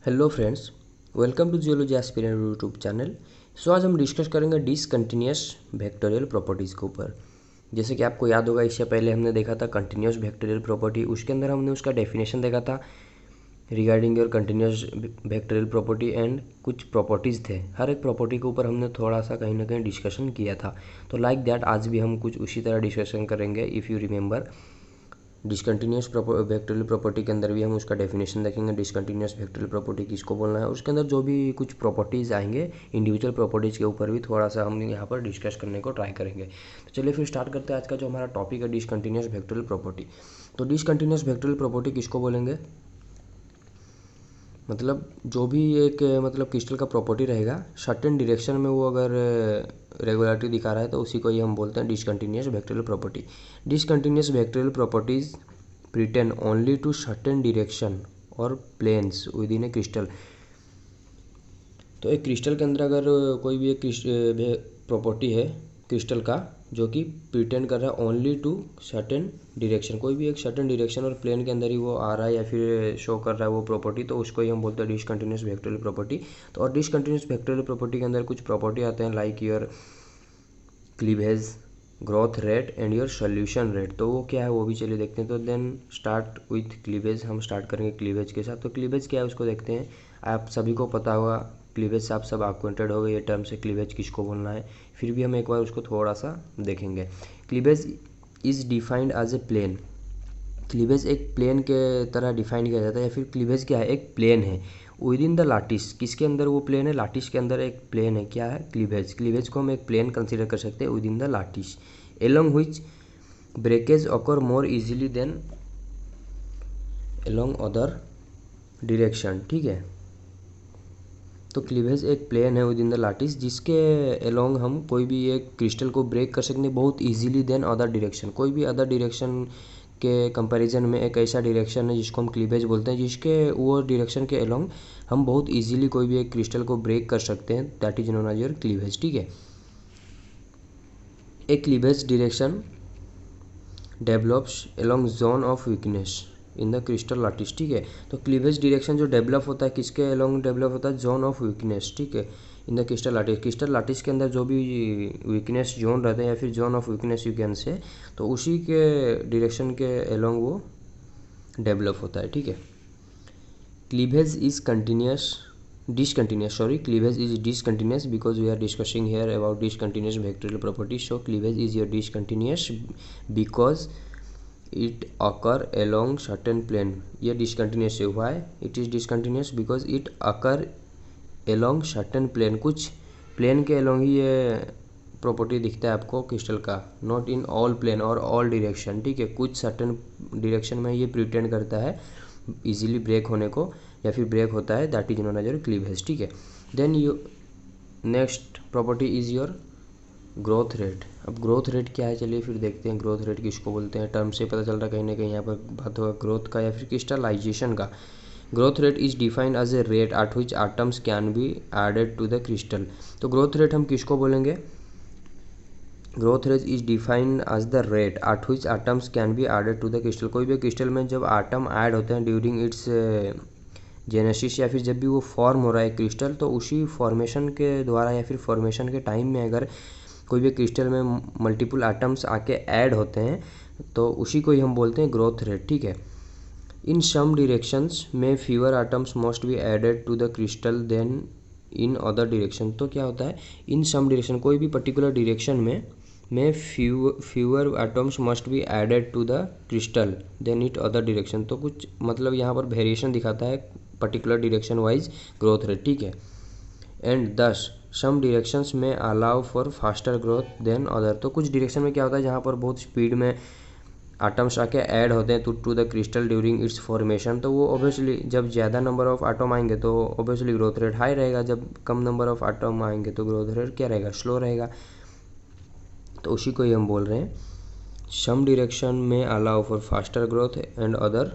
Hello friends, welcome to geology aspirant YouTube channel. आज हम discuss करेंगे डिसकंटिन्यूअस वेक्टोरियल प्रॉपर्टीज़ के ऊपर। जैसे कि आपको याद होगा, इससे पहले हमने देखा था कंटिन्यूअस वेक्टोरियल प्रॉपर्टी। उसके अंदर हमने उसका डेफिनेशन देखा था regarding your continuous vectorial property and कुछ प्रॉपर्टीज़ थे। हर एक प्रॉपर्टी के ऊपर हमने थोड़ा सा कहीं ना कहीं डिस्कशन किया था। तो लाइक दैट आज भी हम कुछ उसी तरह डिस्कशन करेंगे। If you remember, discontinuous vectorial property के अंदर भी हम उसका डेफिनेशन देखेंगे, डिसकंटिन्यूअस वेक्टोरियल प्रॉपर्टी किसको बोलना है। उसके अंदर जो भी कुछ प्रॉपर्टीज़ आएंगे, इंडिविजुअल प्रॉपर्टीज़ के ऊपर भी थोड़ा सा हम यहाँ पर डिस्कस करने को ट्राई करेंगे। तो चलिए फिर स्टार्ट करते हैं आज का जो हमारा टॉपिक है, डिसकंटिन्यूअस वेक्टोरियल प्रॉपर्टी। तो डिसकंटिन्यूअस वेक्टोरियल प्रॉपर्टी किसको बोलेंगे? मतलब जो भी एक क्रिस्टल का प्रॉपर्टी रहेगा, सर्टेन डायरेक्शन में वो अगर रेगुलरिटी दिखा रहा है तो उसी को ही हम बोलते हैं discontinuous vectorial property. Discontinuous vectorial properties pretend only to certain direction और planes within a crystal. तो एक क्रिस्टल के अंदर अगर कोई भी एक प्रॉपर्टी है क्रिस्टल का जो कि प्रिटेंड कर रहा है ओनली टू सर्टेन डायरेक्शन, कोई भी एक सर्टेन डायरेक्शन और प्लेन के अंदर ही वो आ रहा है या फिर शो कर रहा है वो प्रॉपर्टी, तो उसको ही हम बोलते हैं डिसकंटिन्यूअस वेक्टोरियल प्रॉपर्टी। तो और डिसकंटिन्यूअस वेक्टोरियल प्रॉपर्टी के अंदर कुछ प्रॉपर्टी आते हैं like your cleavage, growth rate and your solution rate. तो वो क्या है वो भी चलिए देखते हैं। तो देन स्टार्ट विथ क्लीवेज, हम स्टार्ट करेंगे क्लीवेज के साथ। तो क्लीवेज क्या है उसको देखते हैं। आप सभी को पता होगा क्लीवेज से, आप सब एक्वेंटेड हो गए ये टर्म से, क्लीवेज किसको बोलना है। फिर भी हम एक बार उसको थोड़ा सा देखेंगे। Cleavage is defined as a plane. Cleavage एक प्लेन के तरह डिफाइन किया जाता है, या फिर क्लीवेज क्या है, एक प्लेन है विद इन द लाटिस। किसके अंदर वो प्लेन है? लाटिस के अंदर एक प्लेन है। क्या है? क्लीवेज। क्लीवेज को हम एक प्लेन कंसीडर कर सकते हैं within the lattice, along which breakage occur more easily than along other direction. ठीक है, तो क्लीवेज एक प्लेन है विद इन द लाटिस जिसके एलोंग हम कोई भी एक क्रिस्टल को ब्रेक कर सकते हैं बहुत इजीली देन अदर डायरेक्शन। कोई भी अदर डायरेक्शन के कंपैरिजन में एक ऐसा डायरेक्शन है जिसको हम क्लीवेज बोलते हैं, जिसके वो डायरेक्शन के एलोंग हम बहुत इजीली कोई भी एक क्रिस्टल को ब्रेक कर सकते हैं। That is known as your cleavage. ठीक है, a cleavage direction develops along zone of weakness in the crystal lattice. ठीक है, तो क्लीवेज डायरेक्शन जो डेवलप होता है किसके एलोंग डेवलप होता है? Zone of weakness. ठीक है, इन the crystal lattice. Crystal lattice के अंदर जो भी वीकनेस जोन रहते हैं या फिर zone of weakness you can say, तो उसी के डायरेक्शन के एलोंग वो डेवलप होता है। ठीक है, cleavage is continuous discontinuous, sorry, cleavage is discontinuous because we are discussing here about discontinuous vectorial properties. So cleavage is your discontinuous because it occur along certain plane. ये discontinuous है। why it is discontinuous? because it occur along certain plane। कुछ plane के along ही ये property दिखता है आपको crystal का, not in all plane और ऑल डायरेक्शन। ठीक है, कुछ सर्टेन डायरेक्शन में ये प्रिटेंड करता है इजीली ब्रेक होने को या फिर ब्रेक होता है। That is known as your cleavage. ठीक है, then you next property is your growth rate. अब ग्रोथ रेट क्या है चलिए फिर देखते हैं। ग्रोथ रेट किसको बोलते हैं? टर्म से पता चल रहा है कहीं ना कहीं यहाँ पर बात होगा ग्रोथ का या फिर क्रिस्टलाइजेशन का। Growth rate is defined as a rate at which atoms can be added to the crystal. तो ग्रोथ रेट हम किसको बोलेंगे? Growth rate is defined as the rate at which atoms can be added to the crystal. कोई भी crystal में जब atom add होते हैं ड्यूरिंग इट्स जेनेसिस या फिर जब भी वो फॉर्म हो रहा है क्रिस्टल, तो उसी फॉर्मेशन के द्वारा या फिर फॉर्मेशन के टाइम में अगर कोई भी क्रिस्टल में मल्टीपल एटम्स आके ऐड होते हैं तो उसी को ही हम बोलते हैं ग्रोथ रेट। ठीक है, इन सम डायरेक्शंस में fewer atoms must be added to the crystal than in other direction. तो क्या होता है? इन सम डायरेक्शन, कोई भी पर्टिकुलर डायरेक्शन में fewer atoms must be added to the crystal than it other direction. तो कुछ मतलब यहाँ पर वेरिएशन दिखाता है particular direction wise growth rate. ठीक है, एंड दस सम डायरेक्शंस में allow for faster growth than other. तो कुछ डायरेक्शन में क्या होता है जहाँ पर बहुत स्पीड में एटम्स आके ऐड होते हैं to the crystal during its formation, तो वो ऑब्वियसली जब ज़्यादा नंबर ऑफ एटम आएंगे तो ऑब्वियसली ग्रोथ रेट हाई रहेगा, जब कम नंबर ऑफ एटम आएंगे तो ग्रोथ रेट क्या रहेगा? स्लो रहेगा। तो उसी को ही हम बोल रहे हैं सम डायरेक्शन में allow for faster growth and other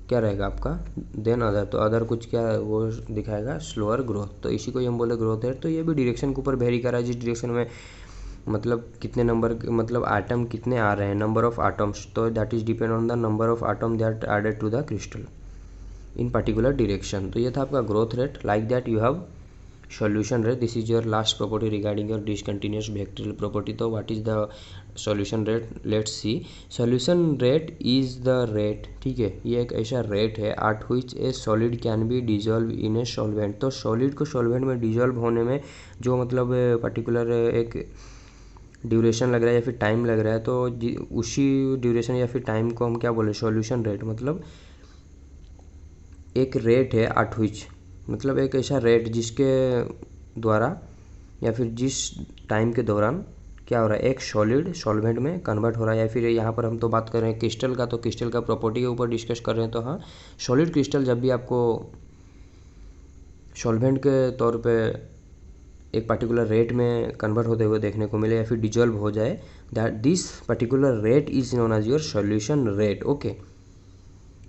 क्या रहेगा आपका? Then other. तो अदर कुछ क्या वो दिखाएगा? Slower growth. तो इसी को ही हम बोले ग्रोथ रेट। तो ये भी डायरेक्शन के ऊपर वेरी कर रहा है, जिस डायरेक्शन में कितने नंबर एटम कितने आ रहे हैं, नंबर ऑफ एटम्स। तो that is depend on the number of atom that added to the crystal in particular direction. तो ये था आपका growth rate. Like that you have solution rate. This is your last property regarding your discontinuous vectorial property. तो what is the solution rate? Let's see. Solution rate is the rate, ठीक है, ये एक ऐसा रेट है at which a solid can be dissolve in a solvent. तो solid को solvent में डिजॉल्व होने में जो मतलब पर्टिकुलर एक ड्यूरेशन लग रहा है या फिर टाइम लग रहा है, तो उसी ड्यूरेशन या फिर टाइम को हम क्या बोले? Solution rate. मतलब एक रेट है एट व्हिच, मतलब एक ऐसा रेट जिसके द्वारा या फिर जिस टाइम के दौरान क्या हो रहा है, एक सॉलिड सॉल्वेंट में कन्वर्ट हो रहा है। या फिर यहाँ पर हम तो बात कर रहे हैं क्रिस्टल का, तो क्रिस्टल का प्रॉपर्टी के ऊपर डिस्कस कर रहे हैं। तो हाँ, सॉलिड क्रिस्टल जब भी आपको सॉल्वेंट के तौर पे एक पर्टिकुलर रेट में कन्वर्ट होते हुए देखने को मिले या फिर डिजॉल्व हो जाए, that this particular rate is known as your solution rate. Okay,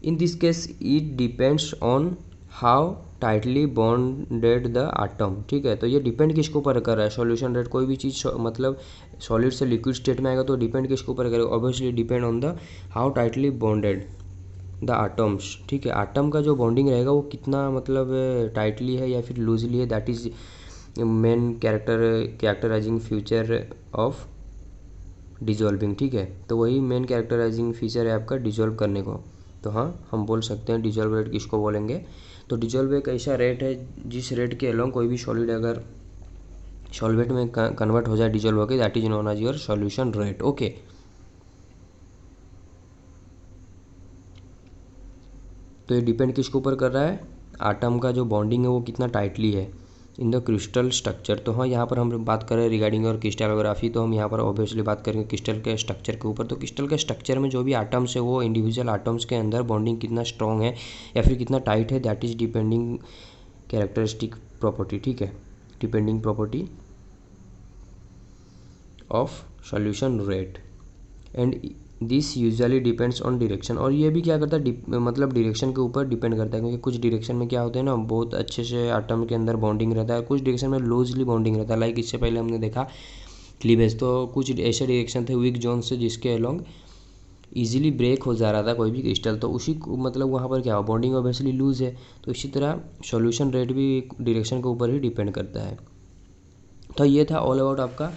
in this case it depends on how tightly bonded the atom, ठीक है। तो ये डिपेंड किसके ऊपर कर रहा है? Solution rate. कोई भी चीज़ मतलब सॉलिड से लिक्विड स्टेट में आएगा तो डिपेंड किसके ऊपर करेगा? Obviously depend on the how tightly bonded the atoms, ठीक है। आटम का जो बॉन्डिंग रहेगा वो कितना मतलब टाइटली है या फिर लूजली है, that is main characterising feature of dissolving, ठीक है। तो वही मेन कैरेक्टराइजिंग फीचर है आपका डिजॉल्व करने को। तो हाँ, हम बोल सकते हैं डिजॉल्व रेट किसको बोलेंगे? तो डिजॉल्व एक ऐसा रेट है जिस रेट के अलोंग कोई भी सॉलिड अगर सॉल्वेंट में कन्वर्ट हो जाए डिजॉल्व होकर, that is known as your solution rate. Okay, तो ये डिपेंड किसके ऊपर कर रहा है? आटम का जो बॉन्डिंग है वो कितना टाइटली है इन द क्रिस्टल स्ट्रक्चर। तो हाँ, यहाँ पर हम बात करें रिगार्डिंग और क्रिस्टलोग्राफी, तो हम यहाँ पर ऑब्वियसली बात करेंगे क्रिस्टल के स्ट्रक्चर के ऊपर। तो क्रिस्टल के स्ट्रक्चर में जो भी आटम्स है वो इंडिविजुअल आटम्स के अंदर बॉन्डिंग कितना स्ट्रॉन्ग है या फिर कितना टाइट है, that is depending characteristic property, ठीक है, depending property of solution rate. And this usually depends on direction. और ये भी क्या करता है, मतलब डायरेक्शन के ऊपर डिपेंड करता है, क्योंकि कुछ डायरेक्शन में क्या होता है ना, बहुत अच्छे से आटम के अंदर बॉन्डिंग रहता है, कुछ डायरेक्शन में लूजली बॉन्डिंग रहता है। लाइक इससे पहले हमने देखा क्लीवेज, तो कुछ ऐसे डायरेक्शन थे वीक जोन से जिसके अलोंग ईजिली ब्रेक हो जा रहा था कोई भी क्रिस्टल, तो उसी मतलब वहाँ पर क्या हो, बॉन्डिंग ऑब्वियसली लूज है। तो इसी तरह सॉल्यूशन रेट भी डायरेक्शन के ऊपर ही डिपेंड करता है। तो ये था ऑल अबाउट आपका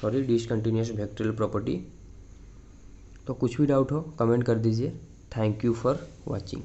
डिसकंटिन्यूअस वेक्टोरियल प्रॉपर्टी। तो कुछ भी डाउट हो कमेंट कर दीजिए। Thank you for watching.